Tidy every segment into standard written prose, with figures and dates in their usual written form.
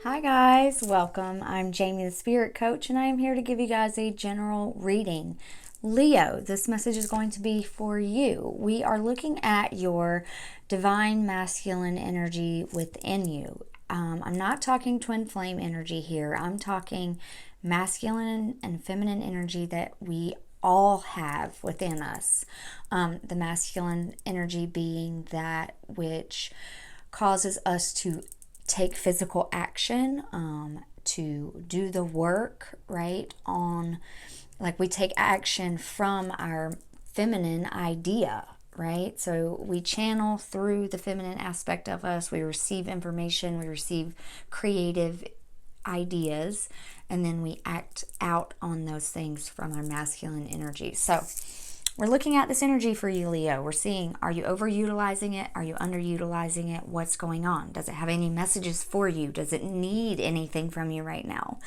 Hi guys, welcome. I'm Jamie the Spirit Coach and I am here to give you guys a general reading. Leo, this message is going to be for you. We are looking at your divine masculine energy within you. I'm not talking twin flame energy here. I'm talking masculine and feminine energy that we all have within us. The masculine energy being that which causes us to take physical action, to do the work, right? Like we take action from our feminine idea, right? So we channel through the feminine aspect of us. We receive information, we receive creative ideas, and then we act out on those things from our masculine energy. So we're looking at this energy for you, Leo. We're seeing, are you overutilizing it? Are you underutilizing it? What's going on? Does it have any messages for you? Does it need anything from you right now?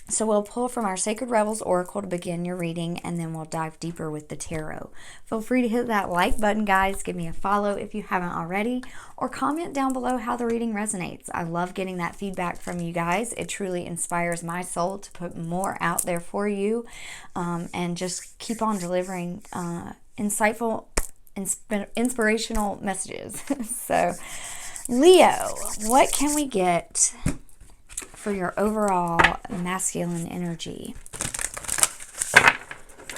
So we'll pull from our Sacred Rebels Oracle to begin your reading, and then we'll dive deeper with the tarot. Feel free to hit that like button, guys. Give me a follow if you haven't already, or comment down below how the reading resonates. I love getting that feedback from you guys. It truly inspires my soul to put more out there for you, and just keep on delivering insightful, inspirational messages. So, Leo, what can we get for your overall masculine energy?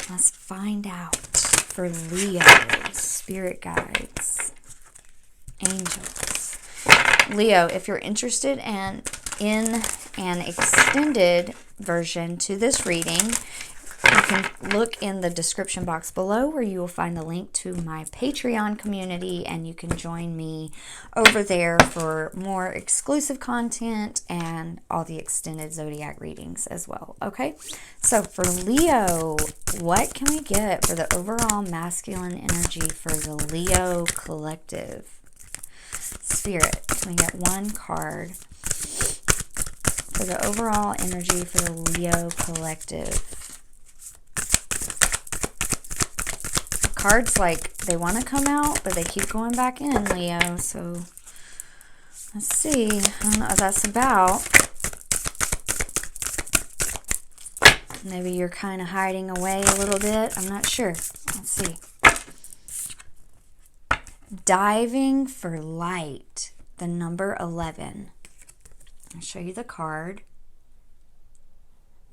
Let's find out for Leo, spirit guides, angels. Leo, if you're interested in an extended version to this reading, you can look in the description box below where you will find the link to my Patreon community, and you can join me over there for more exclusive content and all the extended Zodiac readings as well. Okay, so for Leo, what can we get for the overall masculine energy for the Leo collective? Spirit, can we get one card for the overall energy for the Leo collective? Cards like they want to come out, but they keep going back in, Leo. So let's see. I don't know what that's about. Maybe you're kind of hiding away a little bit. I'm not sure. Let's see. Diving for light. The number 11. I'll show you the card.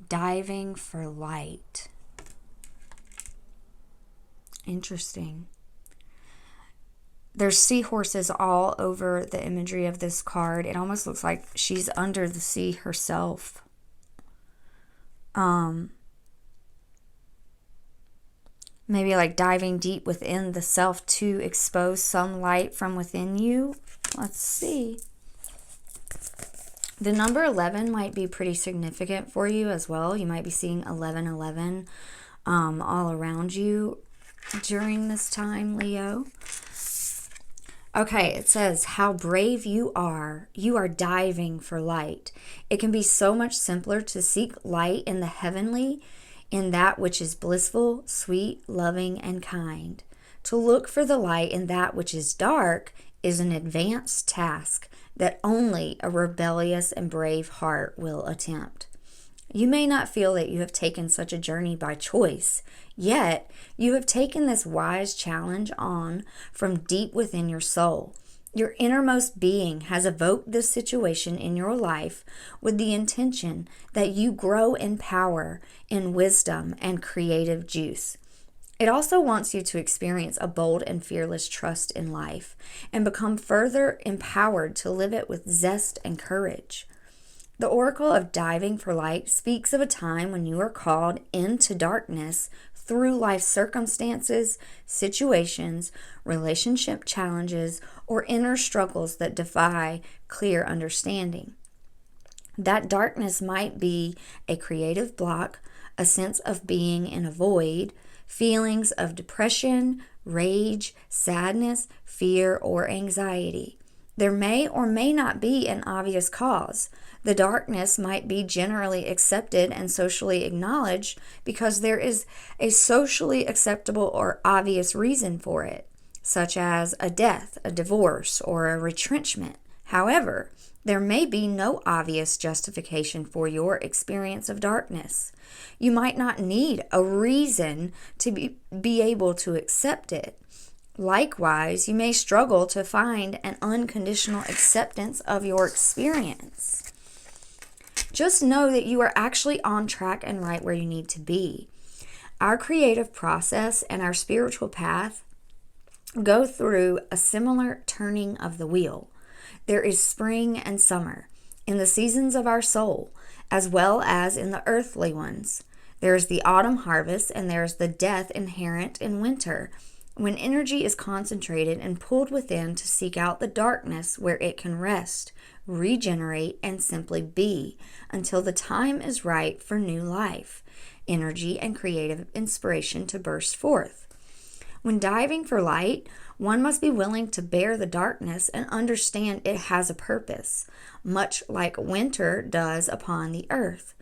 Diving for light. Interesting. There's seahorses all over the imagery of this card. It almost looks like she's under the sea herself. Maybe like diving deep within the self to expose some light from within you. Let's see. The number 11 might be pretty significant for you as well. You might be seeing 1111 all around you during this time, Leo. Okay, it says, how brave you are. You are diving for light. It can be so much simpler to seek light in the heavenly, in that which is blissful, sweet, loving, and kind. To look for the light in that which is dark is an advanced task that only a rebellious and brave heart will attempt. You may not feel that you have taken such a journey by choice, yet you have taken this wise challenge on from deep within your soul. Your innermost being has evoked this situation in your life with the intention that you grow in power, in wisdom, and creative juice. It also wants you to experience a bold and fearless trust in life and become further empowered to live it with zest and courage. The Oracle of Diving for Light speaks of a time when you are called into darkness through life circumstances, situations, relationship challenges, or inner struggles that defy clear understanding. That darkness might be a creative block, a sense of being in a void, feelings of depression, rage, sadness, fear, or anxiety. There may or may not be an obvious cause. The darkness might be generally accepted and socially acknowledged because there is a socially acceptable or obvious reason for it, such as a death, a divorce, or a retrenchment. However, there may be no obvious justification for your experience of darkness. You might not need a reason to be able to accept it. Likewise, you may struggle to find an unconditional acceptance of your experience. Just know that you are actually on track and right where you need to be. Our creative process and our spiritual path go through a similar turning of the wheel. There is spring and summer in the seasons of our soul, as well as in the earthly ones. There is the autumn harvest, and there is the death inherent in winter, when energy is concentrated and pulled within to seek out the darkness where it can rest, regenerate, and simply be until the time is right for new life, energy, and creative inspiration to burst forth. When diving for light, one must be willing to bear the darkness and understand it has a purpose, much like winter does upon the earth.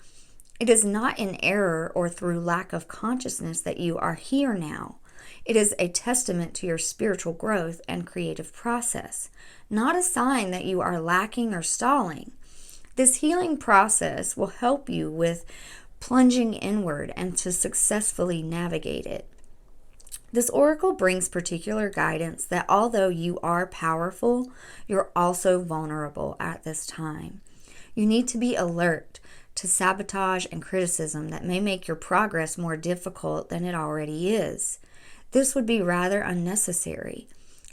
It is not in error or through lack of consciousness that you are here now. It is a testament to your spiritual growth and creative process, not a sign that you are lacking or stalling. This healing process will help you with plunging inward and to successfully navigate it. This oracle brings particular guidance that although you are powerful, you're also vulnerable at this time. You need to be alert to sabotage and criticism that may make your progress more difficult than it already is. This would be rather unnecessary.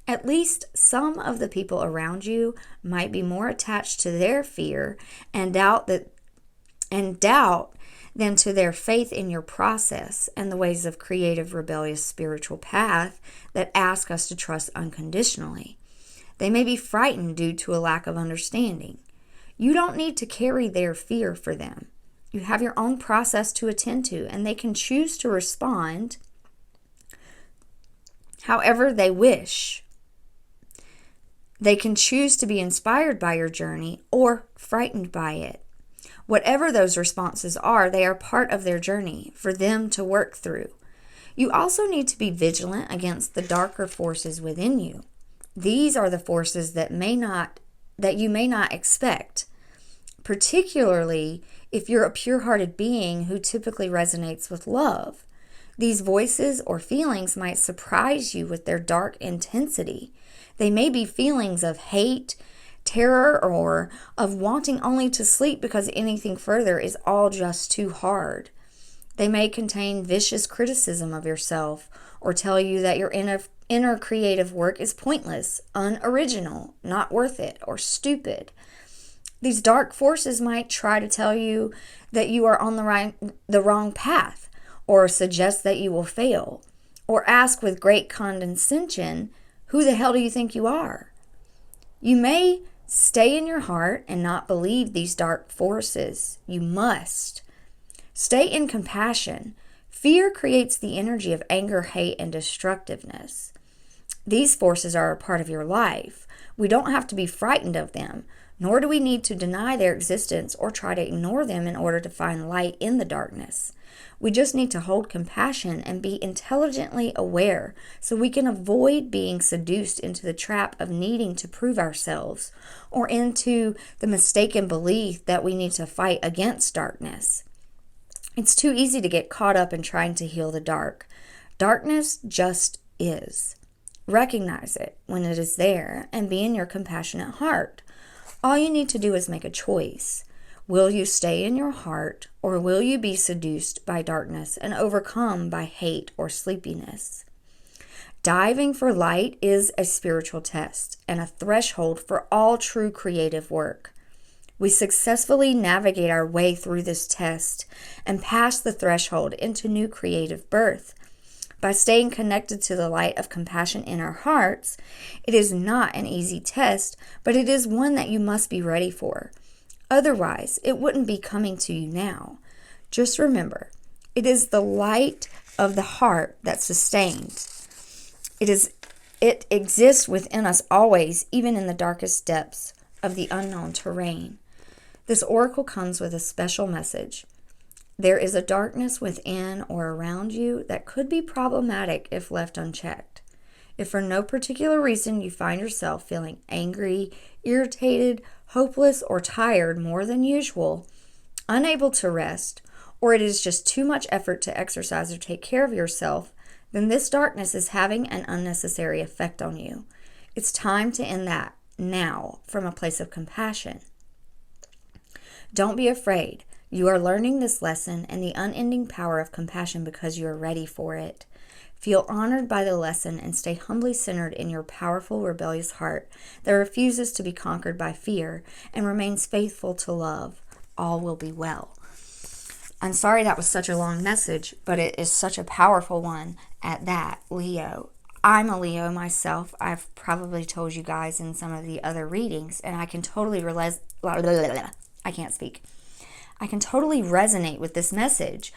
At least some of the people around you might be more attached to their fear and doubt than to their faith in your process and the ways of creative, rebellious spiritual path that ask us to trust unconditionally. They may be frightened due to a lack of understanding. You don't need to carry their fear for them. You have your own process to attend to, and they can choose to respond however they wish. They can choose to be inspired by your journey or frightened by it. Whatever those responses are, they are part of their journey for them to work through. You also need to be vigilant against the darker forces within you. These are the forces that you may not expect, particularly if you're a pure-hearted being who typically resonates with love. These voices or feelings might surprise you with their dark intensity. They may be feelings of hate, terror, or of wanting only to sleep because anything further is all just too hard. They may contain vicious criticism of yourself or tell you that your inner creative work is pointless, unoriginal, not worth it, or stupid. These dark forces might try to tell you that you are on the wrong path, or suggest that you will fail, or ask with great condescension, "Who the hell do you think you are?" You may stay in your heart and not believe these dark forces. You must. Stay in compassion. Fear creates the energy of anger, hate, and destructiveness. These forces are a part of your life. We don't have to be frightened of them, nor do we need to deny their existence or try to ignore them in order to find light in the darkness. We just need to hold compassion and be intelligently aware so we can avoid being seduced into the trap of needing to prove ourselves or into the mistaken belief that we need to fight against darkness. It's too easy to get caught up in trying to heal the dark. Darkness just is. Recognize it when it is there and be in your compassionate heart. All you need to do is make a choice. Will you stay in your heart, or will you be seduced by darkness and overcome by hate or sleepiness? Diving for light is a spiritual test and a threshold for all true creative work. We successfully navigate our way through this test and pass the threshold into new creative birth. By staying connected to the light of compassion in our hearts, it is not an easy test, but it is one that you must be ready for. Otherwise, it wouldn't be coming to you now. Just remember, it is the light of the heart that sustains. It exists within us always, even in the darkest depths of the unknown terrain. This oracle comes with a special message. There is a darkness within or around you that could be problematic if left unchecked. If for no particular reason you find yourself feeling angry, irritated, hopeless, or tired more than usual, unable to rest, or it is just too much effort to exercise or take care of yourself, then this darkness is having an unnecessary effect on you. It's time to end that now from a place of compassion. Don't be afraid. You are learning this lesson and the unending power of compassion because you are ready for it. Feel honored by the lesson and stay humbly centered in your powerful, rebellious heart that refuses to be conquered by fear and remains faithful to love. All will be well. I'm sorry that was such a long message, but it is such a powerful one at that, Leo. I'm a Leo myself. I've probably told you guys in some of the other readings, and I can totally I can't speak. I can totally resonate with this message.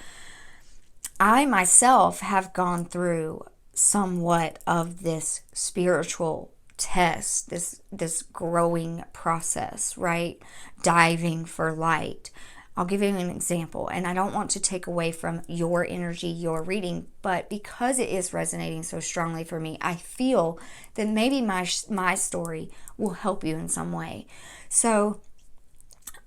I myself have gone through somewhat of this spiritual test, this growing process, right? Diving for light. I'll give you an example, and I don't want to take away from your energy, your reading, but because it is resonating so strongly for me, I feel that maybe my story will help you in some way. So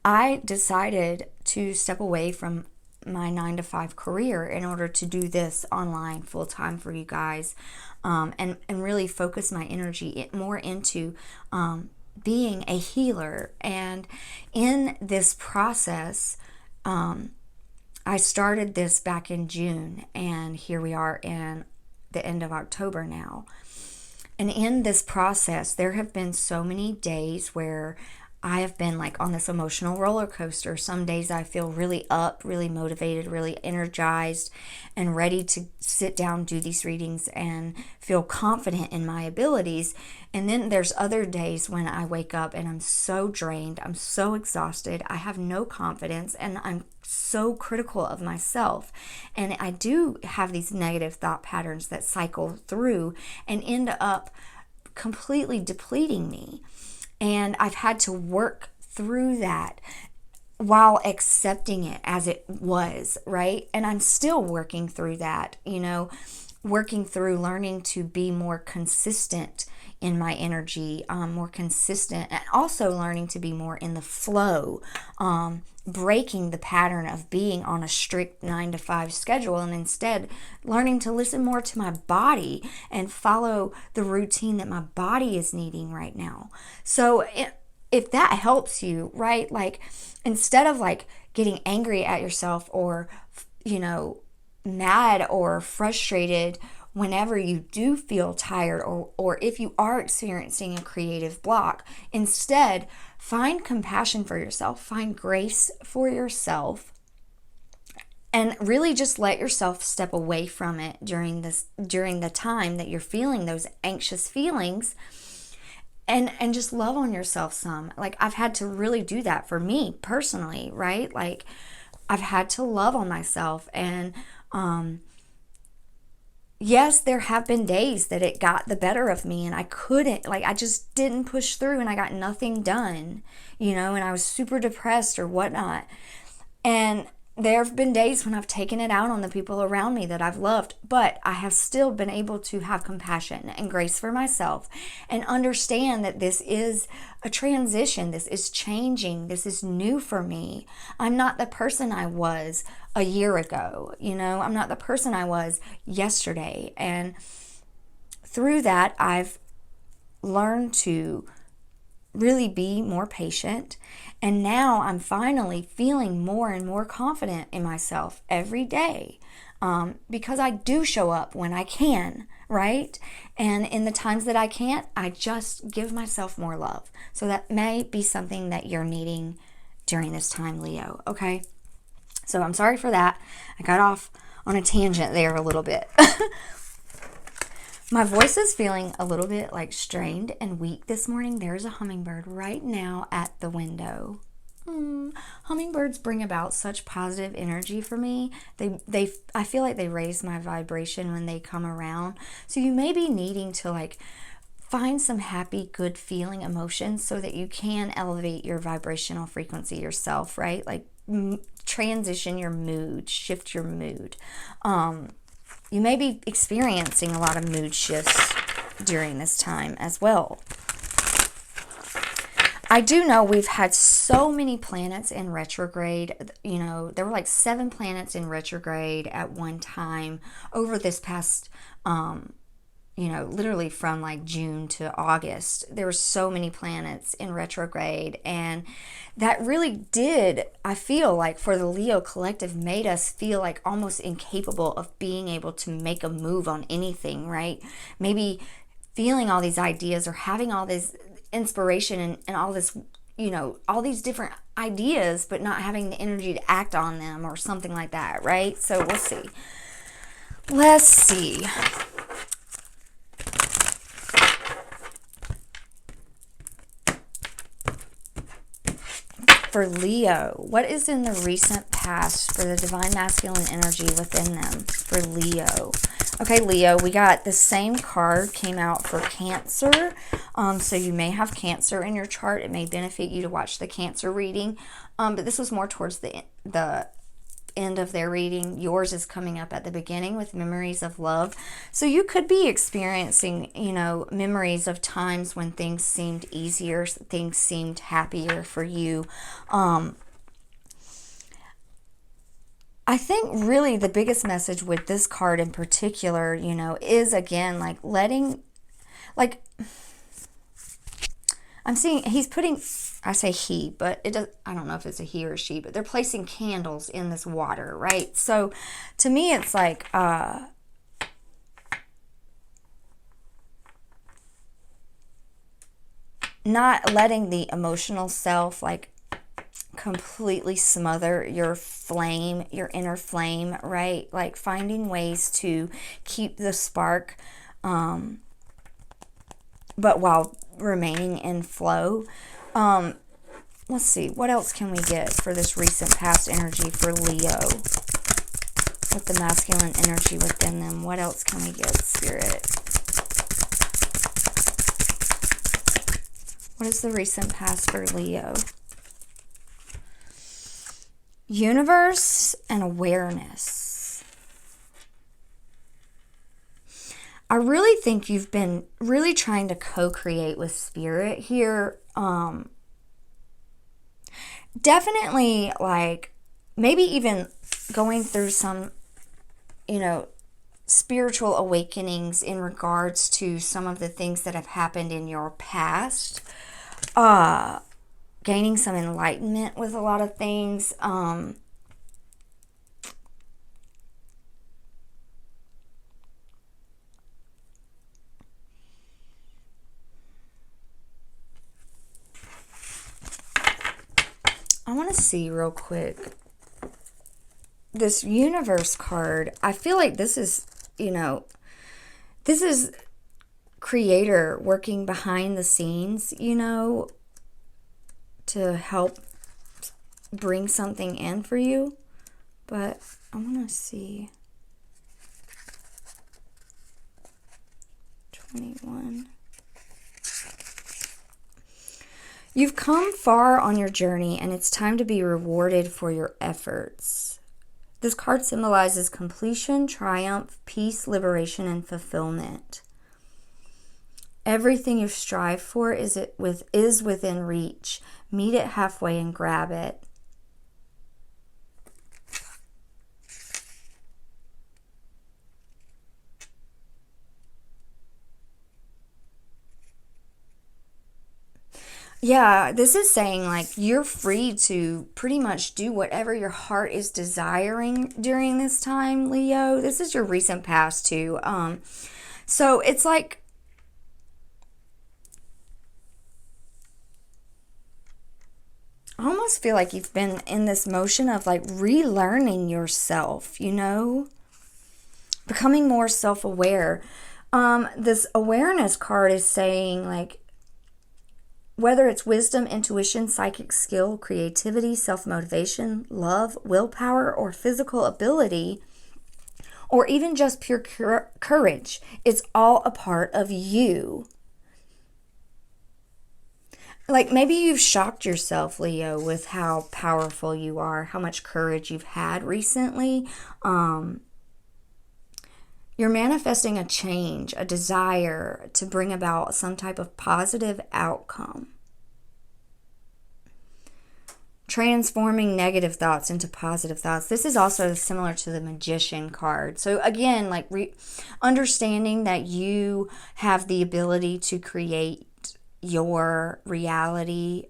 I decided to step away from my 9-to-5 career in order to do this online full-time for you guys, and really focus my energy more into being a healer. And in this process, I started this back in June, and here we are in the end of October now. And in this process, there have been so many days where I have been like on this emotional roller coaster. Some days I feel really up, really motivated, really energized, and ready to sit down, do these readings, and feel confident in my abilities. And then there's other days when I wake up and I'm so drained, I'm so exhausted, I have no confidence, and I'm so critical of myself. And I do have these negative thought patterns that cycle through and end up completely depleting me. And I've had to work through that while accepting it as it was, right? And I'm still working through that, working through learning to be more consistent in my energy, more consistent, and also learning to be more in the flow, breaking the pattern of being on a strict 9-to-5 schedule, and instead learning to listen more to my body and follow the routine that my body is needing right now. So if that helps you, right? Like, instead of like getting angry at yourself or, mad or frustrated whenever you do feel tired, or if you are experiencing a creative block, instead find compassion for yourself, find grace for yourself, and really just let yourself step away from it during the time that you're feeling those anxious feelings, and just love on yourself some. Like, I've had to really do that for me personally, right? Like, I've had to love on myself, and yes, there have been days that it got the better of me and I couldn't, I just didn't push through and I got nothing done, and I was super depressed or whatnot. And there have been days when I've taken it out on the people around me that I've loved, but I have still been able to have compassion and grace for myself and understand that this is a transition. This is changing. This is new for me. I'm not the person I was a year ago. I'm not the person I was yesterday. And through that, I've learned to really be more patient. And now I'm finally feeling more and more confident in myself every day, because I do show up when I can, right? And in the times that I can't, I just give myself more love. So that may be something that you're needing during this time, Leo, okay? So I'm sorry for that. I got off on a tangent there a little bit. My voice is feeling a little bit strained and weak this morning. There's a hummingbird right now at the window. Hummingbirds bring about such positive energy for me. I feel like they raise my vibration when they come around. So you may be needing to find some happy, good feeling emotions so that you can elevate your vibrational frequency yourself, right? Transition your mood, shift your mood. You may be experiencing a lot of mood shifts during this time as well. I do know we've had so many planets in retrograde. You know, there were like 7 planets in retrograde at one time over this past, you know, literally from like June to August. There were so many planets in retrograde, and that really did, I feel like, for the Leo collective, made us feel like almost incapable of being able to make a move on anything, right? Maybe feeling all these ideas or having all this inspiration and all this, you know, all these different ideas, but not having the energy to act on them or something like that, right? So we'll see. Let's see. For Leo, what is in the recent past for the divine masculine energy within them for Leo? Okay, Leo, we got the same card came out for Cancer. So you may have Cancer in your chart. It may benefit you to watch the Cancer reading. But this was more towards the end of their reading. Yours is coming up at the beginning with memories of love. So you could be experiencing, you know, memories of times when things seemed easier, things seemed happier for you. I think really the biggest message with this card in particular, you know, is again, like letting, like, I'm seeing he's putting, I say he, but it does, I don't know if it's a he or a she, but they're placing candles in this water, right? So to me, it's like, not letting the emotional self, like, completely smother your flame, your inner flame, right? Like finding ways to keep the spark, but while remaining in flow. Let's see, what else can we get for this recent past energy for Leo with the masculine energy within them? What else can we get, Spirit? What is the recent past for Leo? Universe and awareness. I really think you've been really trying to co-create with Spirit here. Definitely, like, maybe even going through some, you know, spiritual awakenings in regards to some of the things that have happened in your past. Gaining some enlightenment with a lot of things. I want to see real quick. This universe card, I feel like this is, you know, this is creator working behind the scenes, you know, to help bring something in for you. But I want to see 21. You've come far on your journey, and it's time to be rewarded for your efforts. This card symbolizes completion, triumph, peace, liberation, and fulfillment. Everything you've strived for is within reach. Meet it halfway and grab it. Yeah, this is saying like you're free to pretty much do whatever your heart is desiring during this time, Leo. This is your recent past too. So it's like I almost feel like you've been in this motion of like relearning yourself, you know, becoming more self-aware. This awareness card is saying like whether it's wisdom, intuition, psychic skill, creativity, self-motivation, love, willpower, or physical ability, or even just pure courage, it's all a part of you. Like maybe you've shocked yourself, Leo, with how powerful you are, how much courage you've had recently. you're manifesting a change, a desire to bring about some type of positive outcome. Transforming negative thoughts into positive thoughts. This is also similar to the Magician card. So again, like understanding that you have the ability to create your reality.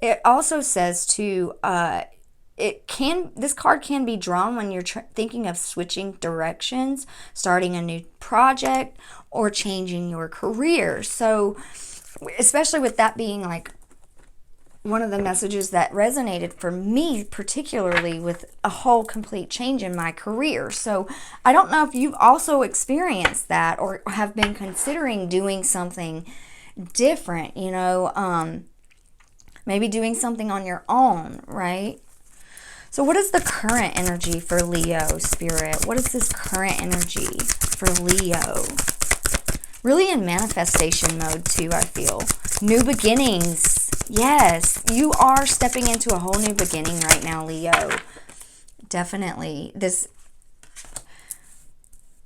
It also says to this card can be drawn when you're thinking of switching directions, starting a new project, or changing your career. So especially with that being like one of the messages that resonated for me, particularly with a whole complete change in my career. So I don't know if you've also experienced that or have been considering doing something different, you know, maybe doing something on your own, right? So what is the current energy for Leo, Spirit? What is this current energy for Leo? Really in manifestation mode too, I feel. New beginnings. Yes, you are stepping into a whole new beginning right now, Leo. Definitely.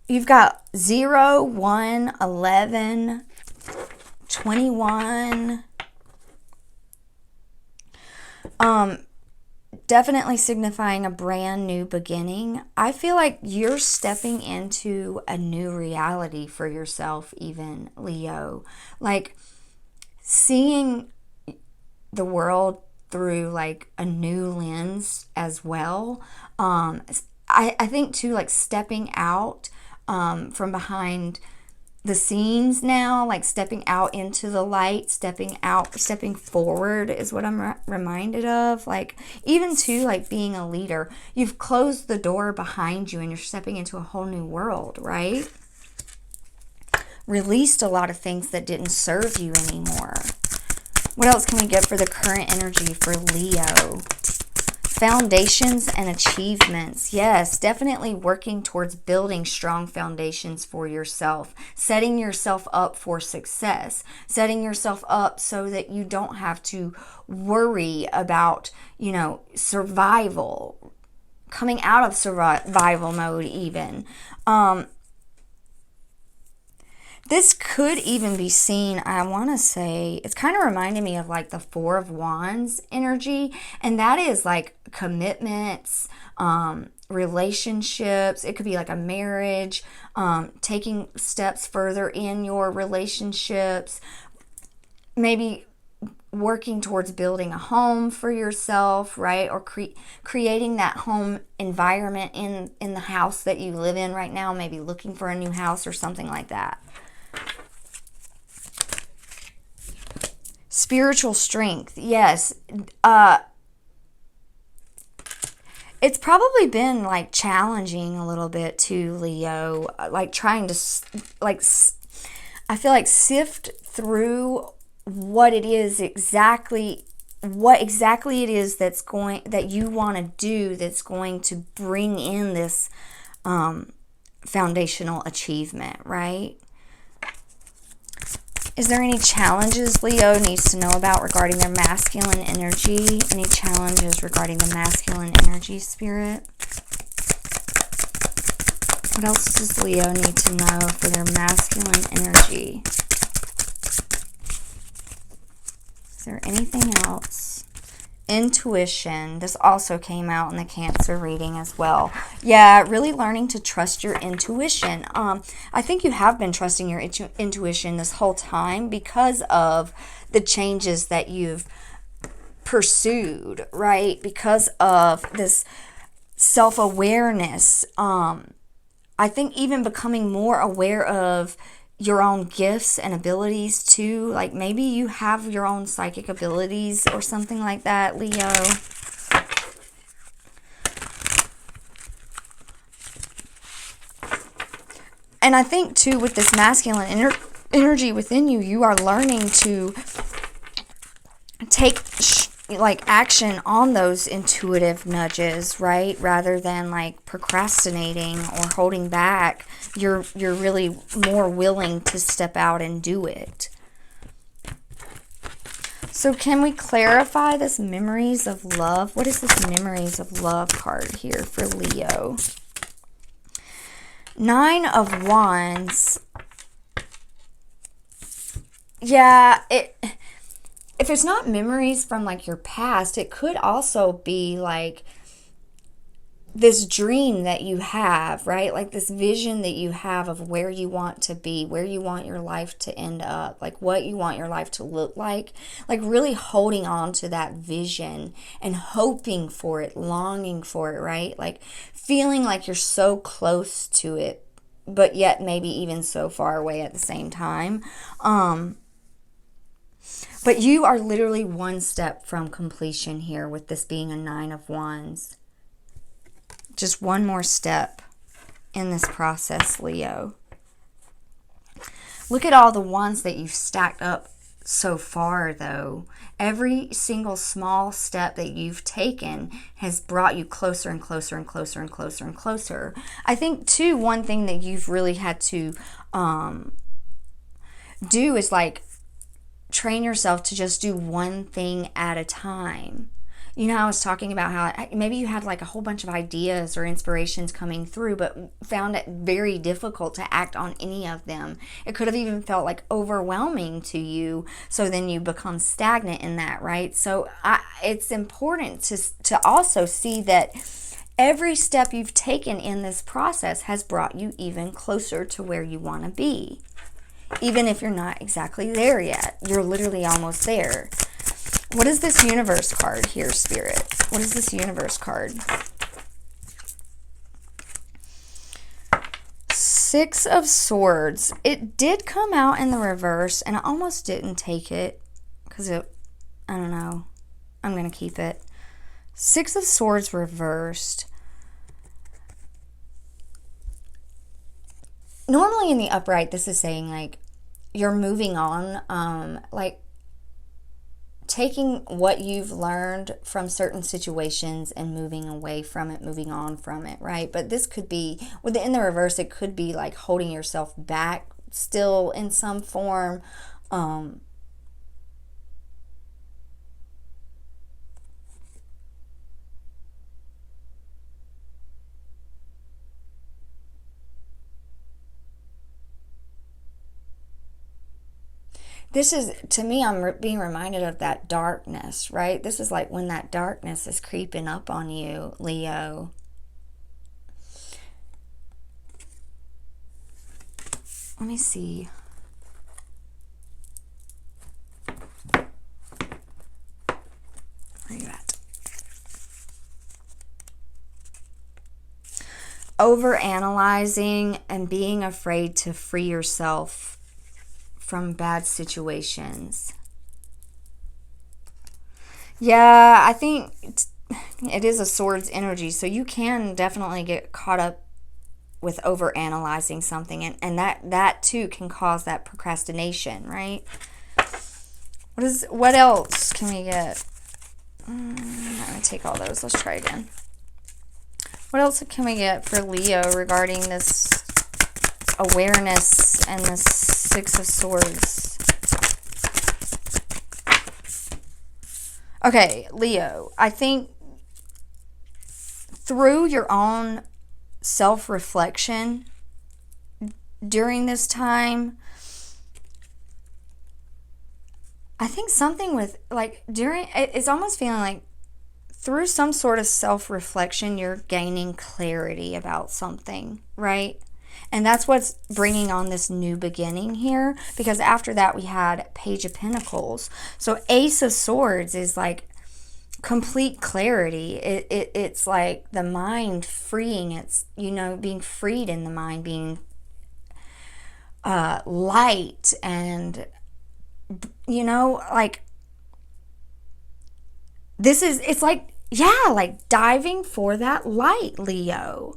You've got 0, 1, 11, 21. Definitely signifying a brand new beginning. I feel like you're stepping into a new reality for yourself, even, Leo. Like seeing the world through like a new lens as well. I think too, like stepping out from behind the scenes now, like stepping out into the light, stepping forward is what I'm reminded of. Like even too, like being a leader, you've closed the door behind you and you're stepping into a whole new world, right? Released a lot of things that didn't serve you anymore. What else can we get for the current energy for Leo? Foundations and achievements. Yes, definitely working towards building strong foundations for yourself, setting yourself up for success, setting yourself up so that you don't have to worry about, you know, survival, coming out of survival mode even. This could even be seen, I want to say, it's kind of reminding me of like the Four of Wands energy. And that is like commitments, relationships. It could be like a marriage, taking steps further in your relationships. Maybe working towards building a home for yourself, right? Or creating that home environment in the house that you live in right now. Maybe looking for a new house or something like that. Spiritual strength, yes. It's probably been like challenging a little bit too, Leo. Like trying to I feel like sift through what exactly it is that you want to do that's going to bring in this foundational achievement, right? Is there any challenges Leo needs to know about regarding their masculine energy? Any challenges regarding the masculine energy, Spirit? What else does Leo need to know for their masculine energy? Is there anything else? Intuition. This also came out in the Cancer reading as well. Yeah, really learning to trust your intuition. I think you have been trusting your intuition this whole time because of the changes that you've pursued, right? Because of this self-awareness. I think even becoming more aware of your own gifts and abilities too. Like maybe you have your own psychic abilities or something like that, Leo. And I think too, with this masculine energy within you, you are learning to take action on those intuitive nudges, right? Rather than like procrastinating or holding back. You're really more willing to step out and do it. So can we clarify this memories of love? What is this memories of love card here for Leo? Nine of Wands. Yeah, if it's not memories from like your past, it could also be like this dream that you have, right? Like this vision that you have of where you want to be, where you want your life to end up, like what you want your life to look like really holding on to that vision and hoping for it, longing for it, right? Like feeling like you're so close to it, but yet maybe even so far away at the same time. But you are literally one step from completion here with this being a Nine of Wands. Just one more step in this process, Leo. Look at all the ones that you've stacked up so far, though. Every single small step that you've taken has brought you closer and closer and closer and closer and closer. I think, too, one thing that you've really had to do is, like, train yourself to just do one thing at a time. You know, I was talking about how maybe you had like a whole bunch of ideas or inspirations coming through, but found it very difficult to act on any of them. It could have even felt like overwhelming to you. So then you become stagnant in that, right? So it's important to also see that every step you've taken in this process has brought you even closer to where you want to be. Even if you're not exactly there yet, you're literally almost there. What is this universe card here, Spirit? What is this universe card? Six of Swords. It did come out in the reverse, and I almost didn't take it because I don't know. I'm going to keep it. Six of Swords reversed. Normally in the upright, this is saying like you're moving on, like taking what you've learned from certain situations and moving away from it, moving on from it, right? But this could be, in the reverse, it could be like holding yourself back still in some form. This is, to me, I'm being reminded of that darkness, right? This is like when that darkness is creeping up on you, Leo. Let me see. Where are you at? Overanalyzing and being afraid to free yourself from bad situations. Yeah, I think it is a Swords energy, so you can definitely get caught up with overanalyzing something, and that too can cause that procrastination, right? What else can we get? I'm gonna take all those. Let's try again. What else can we get for Leo regarding this awareness and this Six of Swords? Okay, Leo, I think through your own self-reflection during this time, I think something with, like, it's almost feeling like through some sort of self-reflection, you're gaining clarity about something, right? And that's what's bringing on this new beginning here, because after that we had Page of Pentacles. So Ace of Swords is like complete clarity. It's like the mind freeing. It's, you know, being freed in the mind, being light, and, you know, like this is, it's like, yeah, like diving for that light, Leo.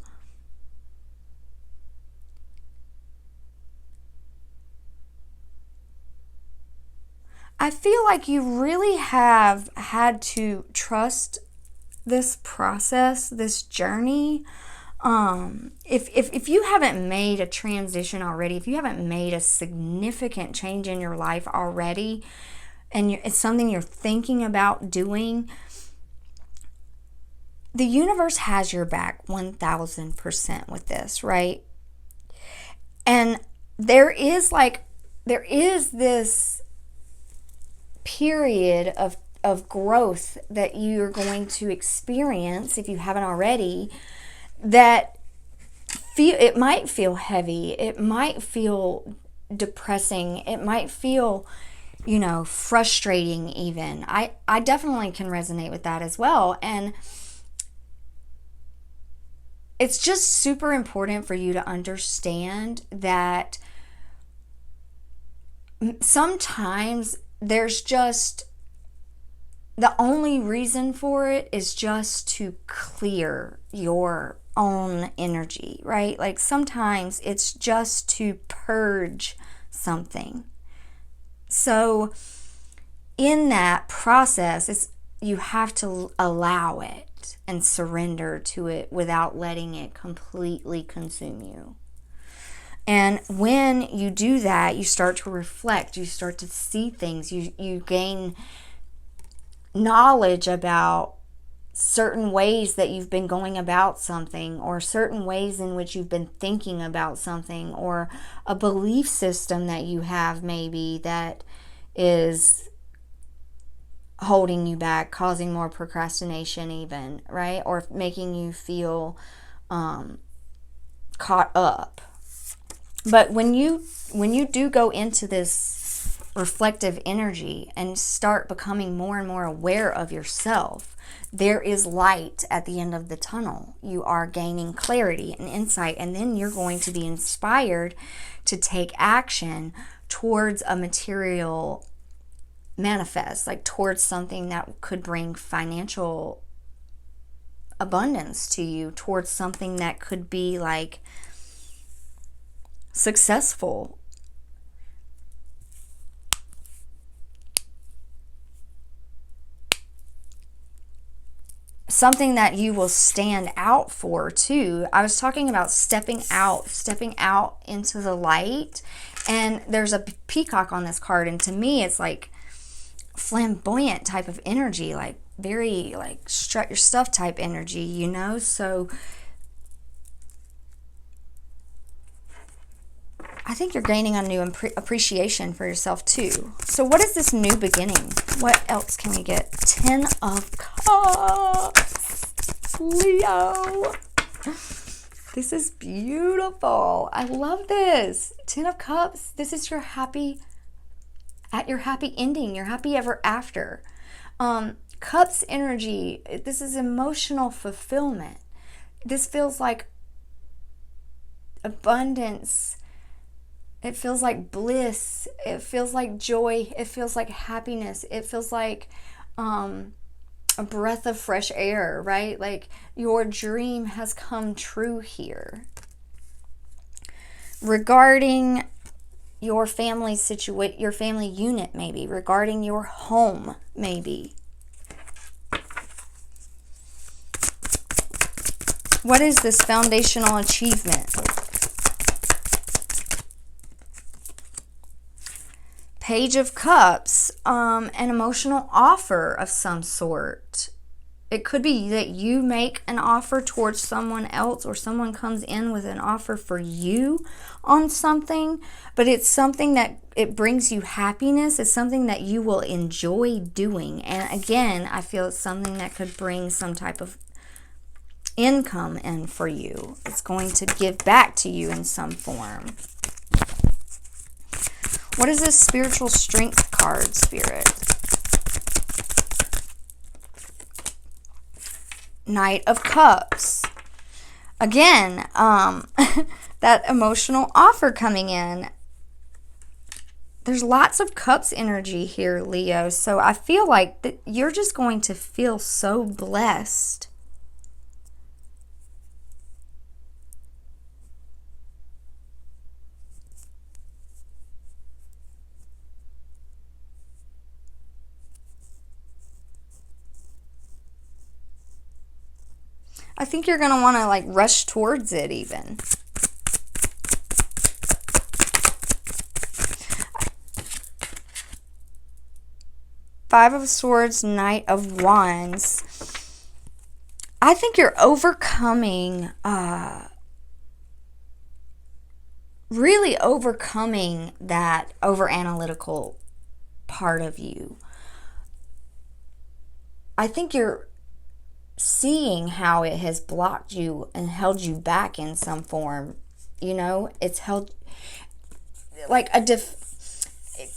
I feel like you really have had to trust this process, this journey. If you haven't made a transition already, if you haven't made a significant change in your life already, and it's something you're thinking about doing, the universe has your back 1000% with this, right? And there is this period of growth that you're going to experience, if you haven't already, that it might feel heavy, it might feel depressing, it might feel, frustrating even. I definitely can resonate with that as well. And it's just super important for you to understand that sometimes there's just, the only reason for it is just to clear your own energy, right? Like sometimes it's just to purge something. So in that process, you have to allow it and surrender to it without letting it completely consume you. And when you do that, you start to reflect, you start to see things, you gain knowledge about certain ways that you've been going about something, or certain ways in which you've been thinking about something, or a belief system that you have maybe that is holding you back, causing more procrastination even, right? Or making you feel caught up. But when you do go into this reflective energy and start becoming more and more aware of yourself, there is light at the end of the tunnel. You are gaining clarity and insight, and then you're going to be inspired to take action towards a material manifest, like towards something that could bring financial abundance to you, towards something that could be like successful. Something that you will stand out for too. I was talking about stepping out into the light, and there's a peacock on this card, and to me it's like flamboyant type of energy, like very like strut your stuff type energy, so I think you're gaining a new appreciation for yourself too. So what is this new beginning? What else can we get? 10 of Cups, Leo. This is beautiful. I love this. 10 of Cups. This is your happy ending, your happy ever after. Cups energy. This is emotional fulfillment. This feels like abundance. It feels like bliss. It feels like joy. It feels like happiness. It feels like a breath of fresh air, right? Like your dream has come true here. Regarding your family your family unit maybe. Regarding your home maybe. What is this foundational achievement? Page of Cups, an emotional offer of some sort. It could be that you make an offer towards someone else, or someone comes in with an offer for you on something, but it's something that it brings you happiness. It's something that you will enjoy doing. And again, I feel it's something that could bring some type of income in for you. It's going to give back to you in some form. What is this spiritual strength card, Spirit? Knight of Cups. Again, that emotional offer coming in. There's lots of Cups energy here, Leo. So I feel like that you're just going to feel so blessed. I think you're going to want to like rush towards it even. Five of Swords, Knight of Wands. I think you're overcoming really overcoming that over-analytical part of you. I think you're seeing how it has blocked you and held you back in some form. You know, it's held like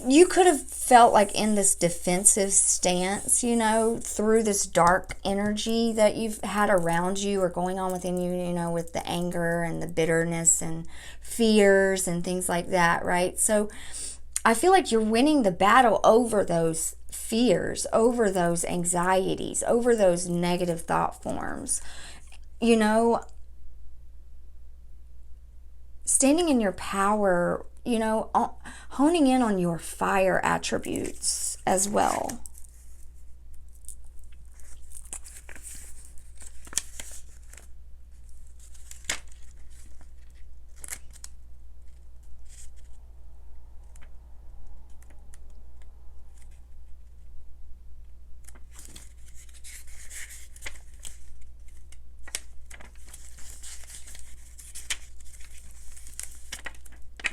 you could have felt like in this defensive stance, you know, through this dark energy that you've had around you or going on within you, you know, with the anger and the bitterness and fears and things like that, right? So I feel like you're winning the battle over those fears, over those anxieties, over those negative thought forms. You know, standing in your power, you know, honing in on your fire attributes as well.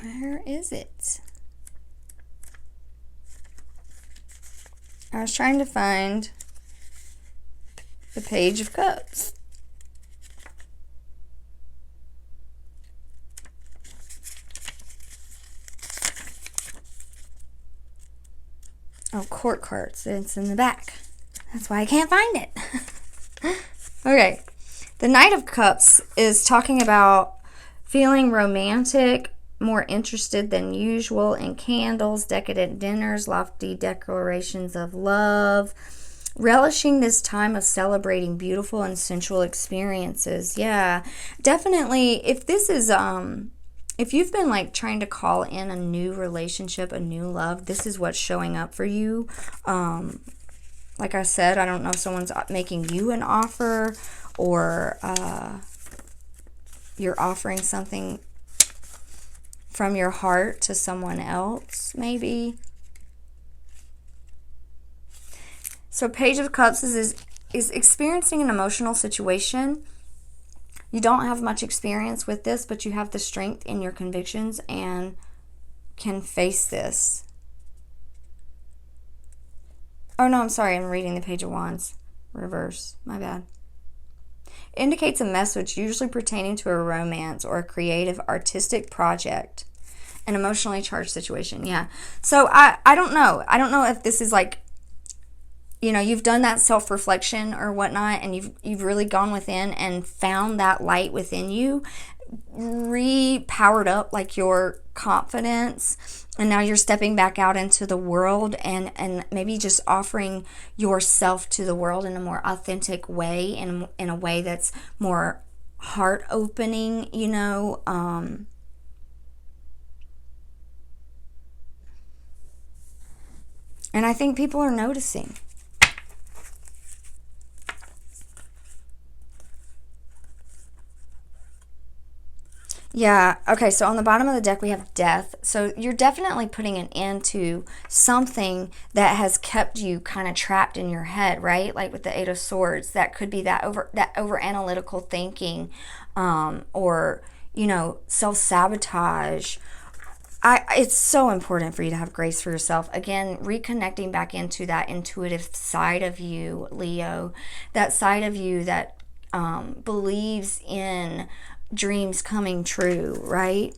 Where is it? I was trying to find the Page of Cups. Oh, Court cards. It's in the back. That's why I can't find it. Okay. The Knight of Cups is talking about feeling romantic, more interested than usual in candles, decadent dinners, lofty declarations of love, relishing this time of celebrating beautiful and sensual experiences. Yeah, definitely. If this is, if you've been like trying to call in a new relationship, a new love, this is what's showing up for you. Like I said, I don't know if someone's making you an offer or you're offering something from your heart to someone else, maybe. So Page of Cups is experiencing an emotional situation. You don't have much experience with this, but you have the strength in your convictions and can face this. Oh no, I'm sorry, I'm reading the Page of Wands. Reverse, my bad. Indicates a message usually pertaining to a romance or a creative artistic project. An emotionally charged situation, yeah. So I don't know. I don't know if this is like, you know, you've done that self-reflection or whatnot, and you've really gone within and found that light within you, re-powered up like your confidence, and now you're stepping back out into the world and maybe just offering yourself to the world in a more authentic way, in a way that's more heart-opening, you know. And I think people are noticing. Yeah, okay, so on the bottom of the deck we have Death. So you're definitely putting an end to something that has kept you kind of trapped in your head, right? Like with the Eight of Swords, that could be that over analytical thinking, or, you know, self-sabotage. It's so important for you to have grace for yourself. Again, reconnecting back into that intuitive side of you, Leo. That side of you that believes in dreams coming true, right?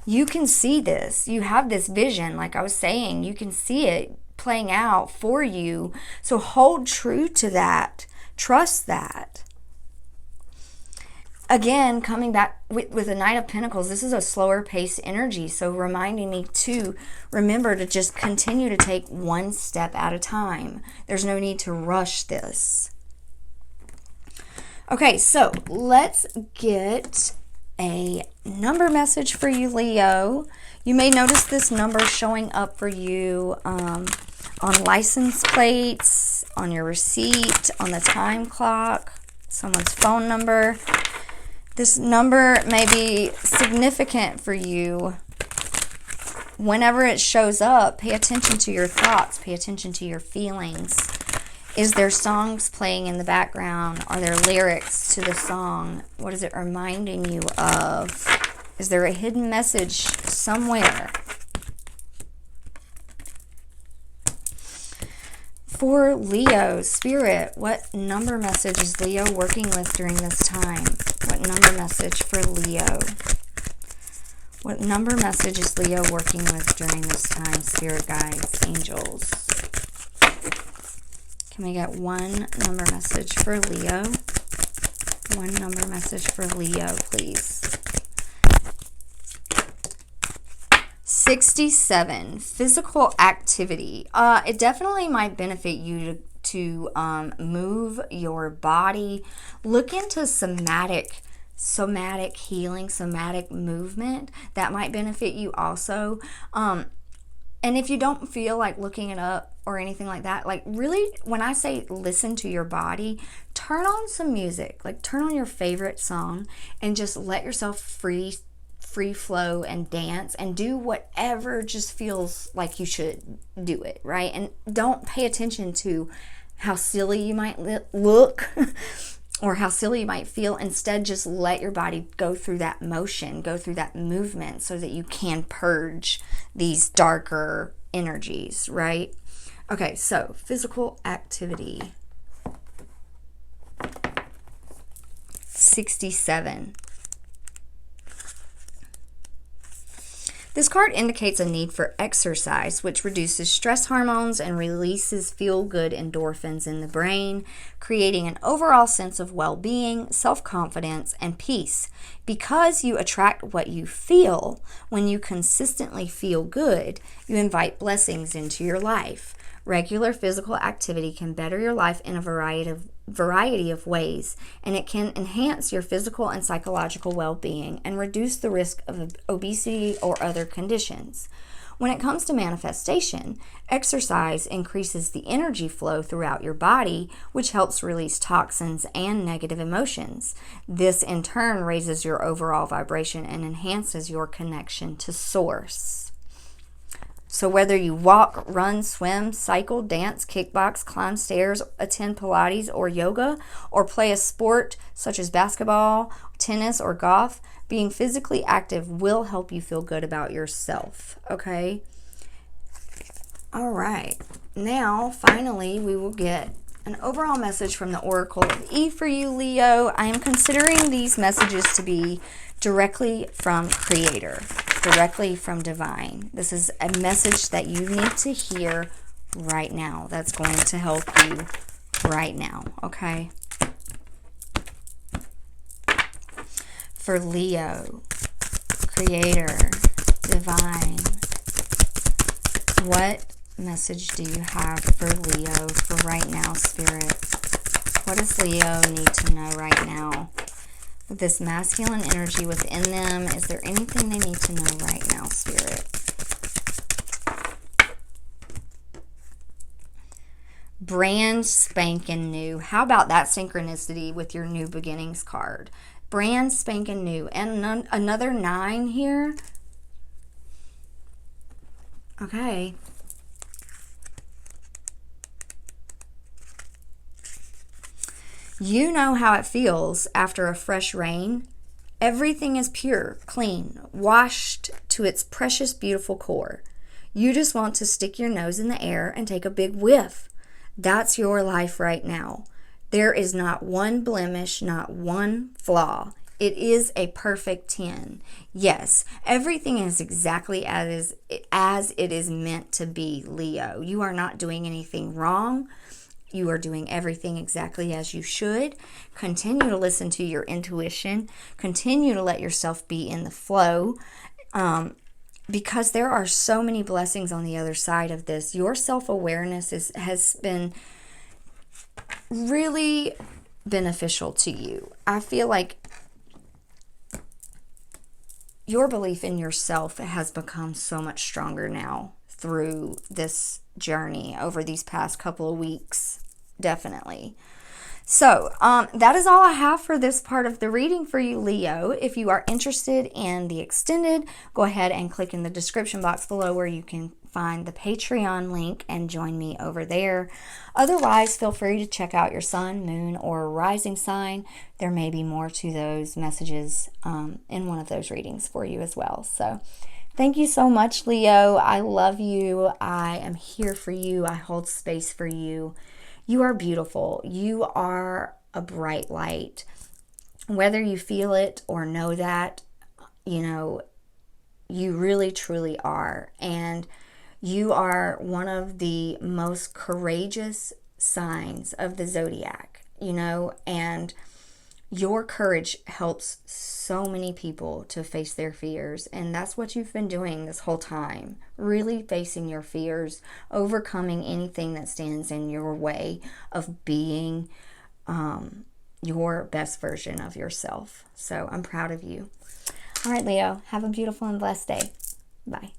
You can see this. You have this vision, like I was saying. You can see it playing out for you. So hold true to that. Trust that. Again, coming back with the Knight of Pentacles, this is a slower pace energy. So reminding me to remember to just continue to take one step at a time. There's no need to rush this. Okay, so let's get a number message for you, Leo. You may notice this number showing up for you on license plates, on your receipt, on the time clock, someone's phone number. This number may be significant for you. Whenever it shows up, pay attention to your thoughts, pay attention to your feelings. Is there songs playing in the background? Are there lyrics to the song? What is it reminding you of? Is there a hidden message somewhere? For Leo, Spirit, what number message is Leo working with during this time? What number message for Leo? What number message is Leo working with during this time? Spirit guides, angels. Can we get one number message for Leo? One number message for Leo, please. 67, physical activity. It definitely might benefit you to move your body. Look into somatic healing, somatic movement. That might benefit you also. And if you don't feel like looking it up or anything like that, like really, when I say listen to your body, turn on some music. Like turn on your favorite song and just let yourself free flow and dance and do whatever just feels like you should do it, right? And don't pay attention to how silly you might look or how silly you might feel. Instead, just let your body go through that motion, go through that movement so that you can purge these darker energies, right? Okay, so physical activity. 67. This card indicates a need for exercise, which reduces stress hormones and releases feel-good endorphins in the brain, creating an overall sense of well-being, self-confidence, and peace. Because you attract what you feel, when you consistently feel good, you invite blessings into your life. Regular physical activity can better your life in a variety of ways, and it can enhance your physical and psychological well-being and reduce the risk of obesity or other conditions. When it comes to manifestation, exercise increases the energy flow throughout your body, which helps release toxins and negative emotions. This in turn raises your overall vibration and enhances your connection to Source. So whether you walk, run, swim, cycle, dance, kickbox, climb stairs, attend Pilates or yoga, or play a sport such as basketball, tennis, or golf, being physically active will help you feel good about yourself, okay? All right. Now, finally, we will get an overall message from the Oracle of E for you, Leo. I am considering these messages to be directly from Creator, directly from Divine. This is a message that you need to hear right now. That's going to help you right now, okay? For Leo, Creator, Divine, what message do you have for Leo for right now, Spirit? What does Leo need to know right now? With this masculine energy within them, is there anything they need to know right now, Spirit? Brand spanking new. How about that synchronicity with your new beginnings card? Brand spanking new. And another 9 here. Okay. You know how it feels after a fresh rain. Everything is pure, clean, washed to its precious, beautiful core. You just want to stick your nose in the air and take a big whiff. That's your life right now. There is not one blemish, not one flaw. It is a perfect 10. Yes, everything is exactly as it is meant to be, Leo. You are not doing anything wrong. You are doing everything exactly as you should. Continue to listen to your intuition. Continue to let yourself be in the flow, because there are so many blessings on the other side of this. Your self-awareness has been really beneficial to you. I feel like your belief in yourself has become so much stronger now through this journey over these past couple of weeks. Definitely. So that is all I have for this part of the reading for you, Leo. If you are interested in the extended, go ahead and click in the description box below where you can find the Patreon link and join me over there. Otherwise, feel free to check out your sun, moon, or rising sign. There may be more to those messages in one of those readings for you as well. So thank you so much, Leo. I love you. I am here for you. I hold space for you. You are beautiful. You are a bright light. Whether you feel it or know that, you know, you really, truly are. And you are one of the most courageous signs of the zodiac, you know, and your courage helps so many people to face their fears. And that's what you've been doing this whole time. Really facing your fears, overcoming anything that stands in your way of being your best version of yourself. So I'm proud of you. All right, Leo, have a beautiful and blessed day. Bye.